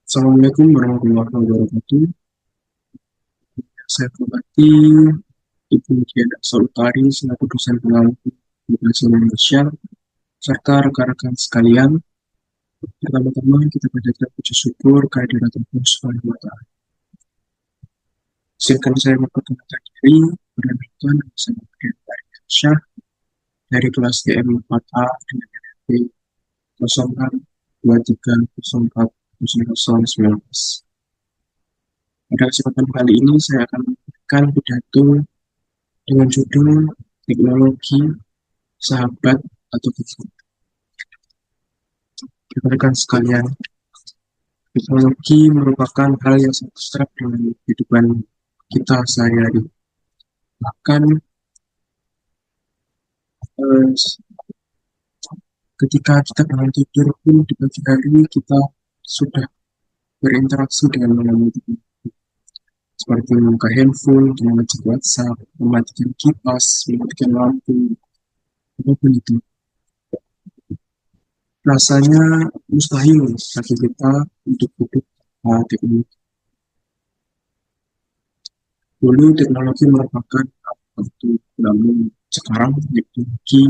Assalamualaikum warahmatullahi wabarakatuh. Saya hormati Ibu Diana Solutari selaku dosen pengampu bahasa Indonesia serta rekan-rekan sekalian. Pertama-tama kita panjatkan puji syukur kehadirat Allah Subhanahu wa Ta'ala. Izinkan saya memperkenalkan diri, perkenalkan saya Diana Syah dari kelas DM 4A dengan NRT 0623040019. Pada kesempatan kali ini saya akan memberikan pidato dengan judul teknologi sahabat atau teman. Rekan sekalian, teknologi merupakan hal yang sangat akrab dengan kehidupan kita sehari-hari. Bahkan eh, ketika kita bangun tidur pun di pagi hari kita sudah berinteraksi dengan mengenai teknologi. Seperti membuka handphone, mengecek WhatsApp, mematikan kipas, mematikan lampu, apapun itu. Rasanya mustahil bagi kita untuk hidup tanpa teknologi. Dulu teknologi merupakan waktu, namun sekarang teknologi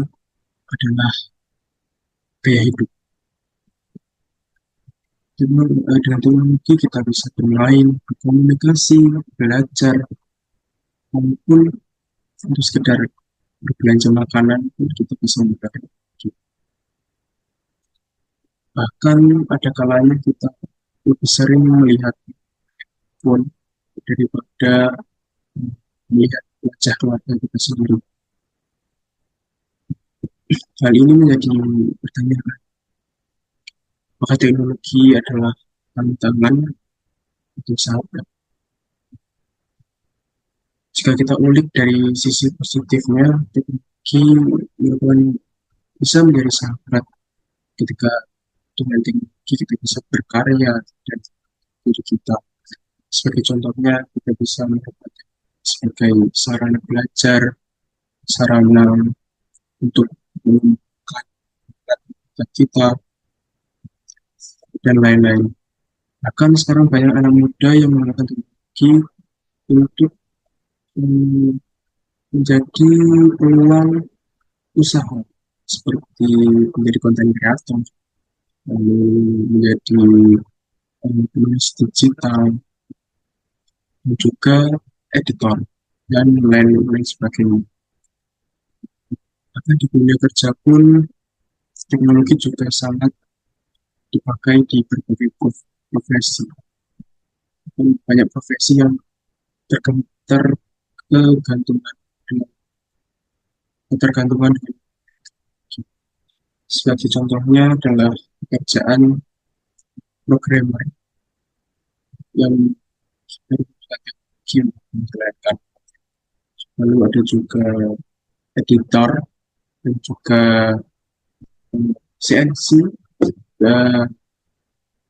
adalah gaya hidup. Dengan teknologi kita bisa bermain, berkomunikasi, belajar, maupun untuk sekedar berbelanja makanan pun kita bisa menggunakan teknologi. Bahkan ada kalanya kita lebih sering melihat pun daripada melihat wajah keluarga kita sendiri. Hal ini menjadi pertanyaan, apakah teknologi adalah tantangan atau sahabat? Jika kita ulik dari sisi positifnya, teknologi merupakan bisa menjadi sahabat ketika dengan teknologi kita bisa berkarya dan diri kita. Sebagai contohnya, kita bisa mendapatkan sebagai sarana belajar, sarana untuk mengembangkan kita, dan lain-lain. Bahkan sekarang banyak anak muda yang menggunakan teknologi untuk menjadi peluang usaha seperti menjadi konten kreator, lalu menjadi penulis digital, dan juga editor, dan lain-lain sebagainya. Bahkan di dunia kerja pun teknologi juga sangat dipakai di berbagai profesi. Banyak profesi yang tergantungan dengan ketergantungan dengan sebagai contohnya adalah pekerjaan programmer yang menggunakan teknologi untuk menjalankan. Lalu ada juga editor dan juga CNC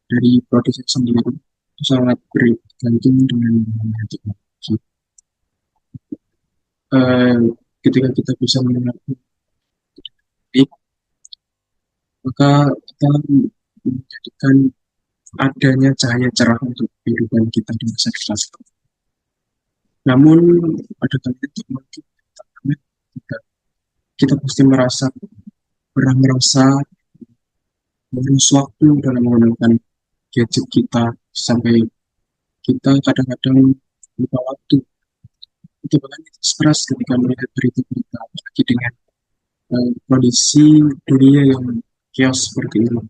dari produsen sendiri itu sangat bergantung dengan teknologi. Eh, Ketika kita bisa mengenali baik, maka kita menjadikan adanya cahaya cerah untuk kehidupan kita di masa depan. Namun ada kalanya teknologi kita pasti pernah merasa mengurus waktu dalam menggunakan gadget kita sampai kita kadang-kadang lupa waktu. Itu bahkan kita stres ketika melihat berita-berita apalagi dengan kondisi dunia yang chaos seperti ini.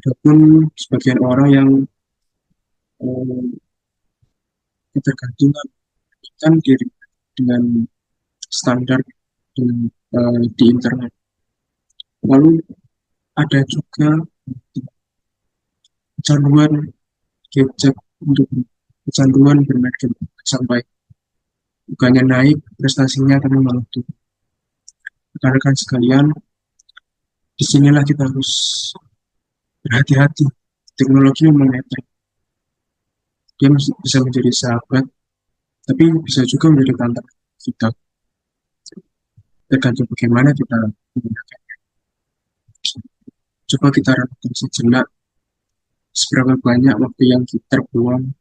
Adapun sebagian orang yang eh, ketergantungan kan diri dengan standar dengan, di internet. Lalu ada juga kecanduan gadget untuk kecanduan bermain game sampai bukannya naik prestasinya tapi malah turun. Rekan-rekan sekalian, disinilah kita harus berhati-hati. Teknologi memang netral. Dia bisa menjadi sahabat, tapi bisa juga menjadi tantangan kita. Tergantung bagaimana kita menggunakan. Coba kita renungkan sejenak seberapa banyak waktu yang kita buang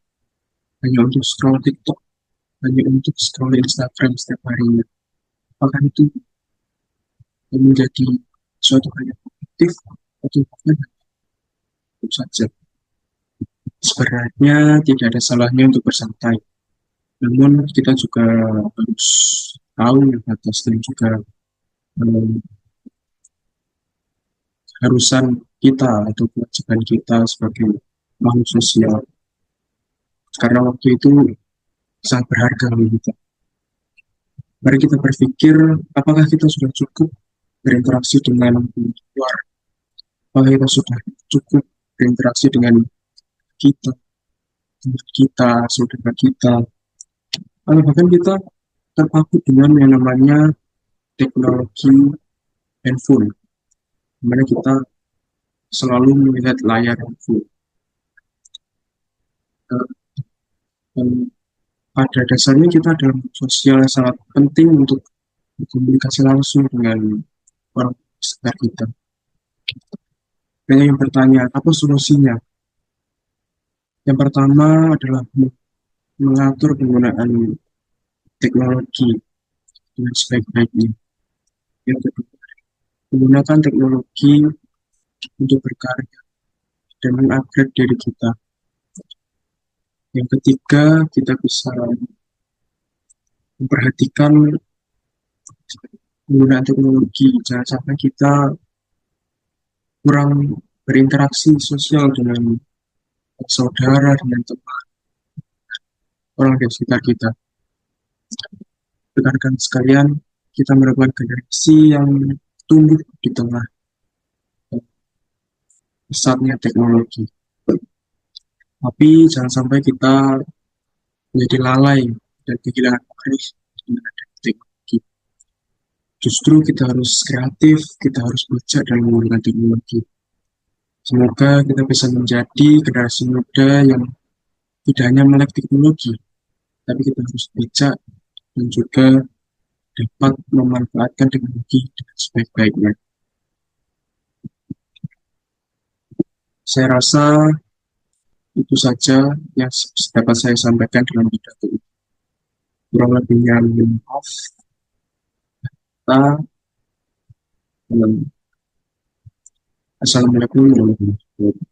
hanya untuk scroll TikTok, hanya untuk scroll Instagram setiap harinya. Apakah itu menjadi suatu hal yang produktif atau bahkan itu saja? Sebenarnya tidak ada salahnya untuk bersantai, namun kita juga harus tahu batas dan juga harusan kita atau kewajiban kita sebagai makhluk sosial. Karena waktu itu sangat berharga bagi kita. Mari kita berpikir, apakah kita sudah cukup berinteraksi dengan luar? Apakah kita sudah cukup berinteraksi dengan kita, teman kita, saudara kita? Atau bahkan kita terpaku dengan yang namanya teknologi handphone, di mana kita selalu melihat layar handphone. Dan pada dasarnya kita dalam sosial yang sangat penting untuk berkomunikasi langsung dengan orang sekitar kita. Banyak yang bertanya, apa solusinya? Yang pertama adalah mengatur penggunaan teknologi dengan sebaik-baiknya. Yang kedua, menggunakan teknologi untuk berkarya dan mengupgrade diri kita. Yang ketiga, kita bisa memperhatikan penggunaan teknologi. Jangan sampai kita kurang berinteraksi sosial dengan saudara, dengan teman, orang di sekitar kita. Rekan-rekan sekalian, kita merupakan generasi yang tumbuh di tengah pesatnya teknologi. Tapi jangan sampai kita menjadi lalai dan kehilangan arus dengan adanya teknologi. Justru kita harus kreatif, kita harus bijak dalam menggunakan teknologi. Semoga kita bisa menjadi generasi muda yang tidak hanya melek teknologi, tapi kita harus bijak dan juga dapat memanfaatkan teknologi dengan sebaik-baiknya. Saya rasa itu saja yang dapat saya sampaikan dalam pidato ini. Kurang lebihnya mohon maaf. Kita, Assalamualaikum warahmatullahi wabarakatuh.